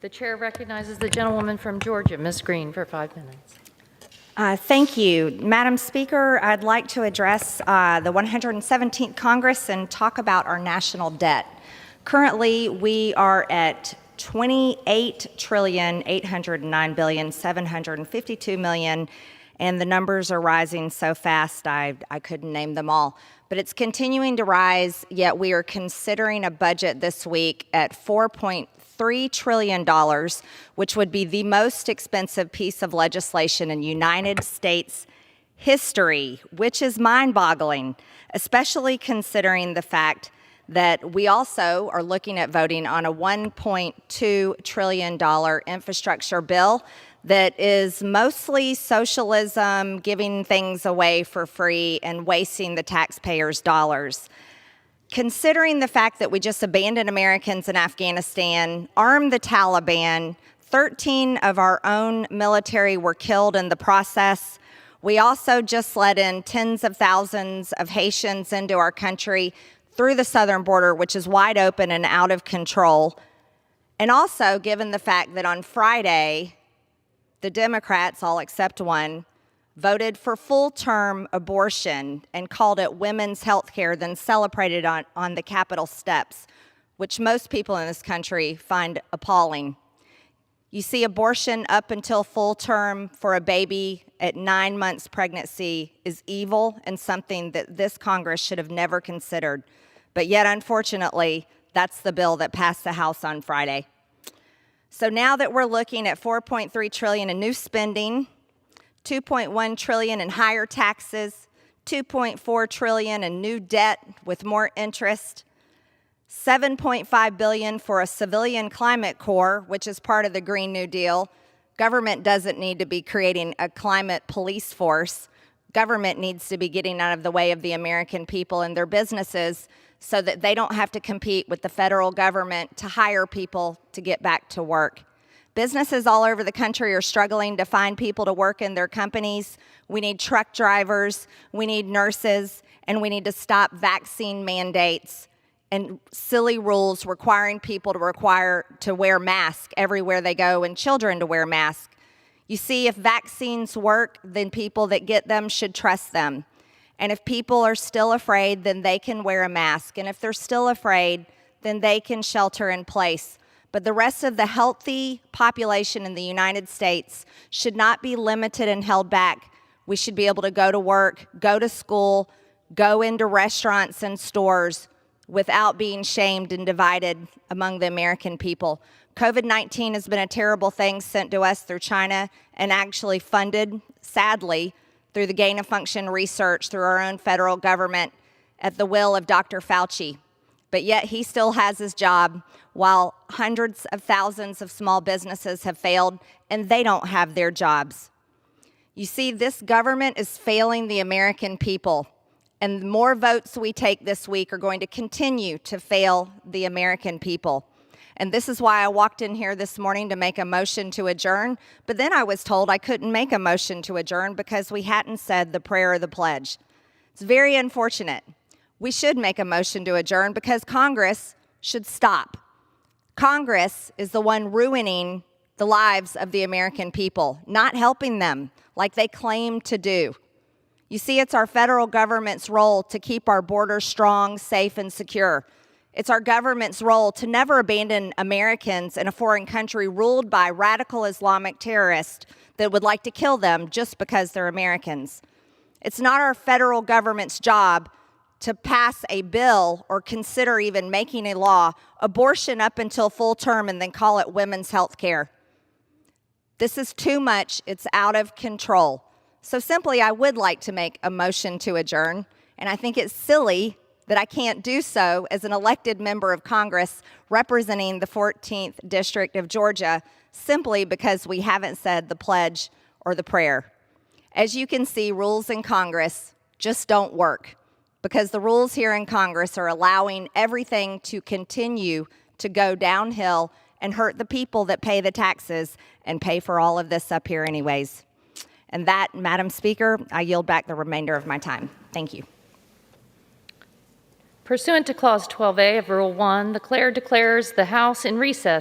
The chair recognizes the gentlewoman from Georgia, Ms. Greene, for 5 minutes. Thank you. Madam Speaker, I'd like to address the 117th Congress and talk about our national debt. Currently, we are at $28,809,752,000,000, and the numbers are rising so fast I couldn't name them all. But it's continuing to rise, yet we are considering a budget this week at $4.3 trillion, which would be the most expensive piece of legislation in United States history, which is mind-boggling, especially considering the fact that we also are looking at voting on a $1.2 trillion infrastructure bill that is mostly socialism, giving things away for free and wasting the taxpayers' dollars. Considering the fact that we just abandoned Americans in Afghanistan, armed the Taliban, 13 of our own military were killed in the process. We also just let in tens of thousands of Haitians into our country through the southern border, which is wide open and out of control. And also, given the fact that on Friday, the Democrats, all except one, voted for full-term abortion and called it women's health care, then celebrated on the Capitol steps, which most people in this country find appalling. You see, abortion up until full term for a baby at 9 months pregnancy is evil and something that this Congress should have never considered. But yet, unfortunately, that's the bill that passed the House on Friday. So now that we're looking at $4.3 trillion in new spending, $2.1 trillion in higher taxes, $2.4 trillion in new debt with more interest, $7.5 billion for a civilian climate corps, which is part of the Green New Deal. Government doesn't need to be creating a climate police force. Government needs to be getting out of the way of the American people and their businesses so that they don't have to compete with the federal government to hire people to get back to work. Businesses all over the country are struggling to find people to work in their companies. We need truck drivers, we need nurses, and we need to stop vaccine mandates and silly rules requiring people to wear masks everywhere they go and children to wear masks. You see, if vaccines work, then people that get them should trust them. And if people are still afraid, then they can wear a mask. And if they're still afraid, then they can shelter in place. But the rest of the healthy population in the United States should not be limited and held back. We should be able to go to work, go to school, go into restaurants and stores without being shamed and divided among the American people. COVID-19 has been a terrible thing sent to us through China and actually funded, sadly, through the gain-of-function research through our own federal government at the will of Dr. Fauci. But yet he still has his job while hundreds of thousands of small businesses have failed and they don't have their jobs. You see, this government is failing the American people, and the more votes we take this week are going to continue to fail the American people. And this is why I walked in here this morning to make a motion to adjourn, but then I was told I couldn't make a motion to adjourn because we hadn't said the prayer or the pledge. It's very unfortunate. We should make a motion to adjourn because Congress should stop. Congress is the one ruining the lives of the American people, not helping them like they claim to do. You see, it's our federal government's role to keep our borders strong, safe, and secure. It's our government's role to never abandon Americans in a foreign country ruled by radical Islamic terrorists that would like to kill them just because they're Americans. It's not our federal government's job to pass a bill or consider even making a law, abortion up until full term, and then call it women's health care. This is too much. It's out of control. So simply, I would like to make a motion to adjourn, and I think it's silly that I can't do so as an elected member of Congress representing the 14th District of Georgia simply because we haven't said the pledge or the prayer. As you can see, rules in Congress just don't work because the rules here in Congress are allowing everything to continue to go downhill and hurt the people that pay the taxes and pay for all of this up here anyways. And that, Madam Speaker, I yield back the remainder of my time. Thank you. Pursuant to Clause 12A of Rule 1, the Chair declares the House in recess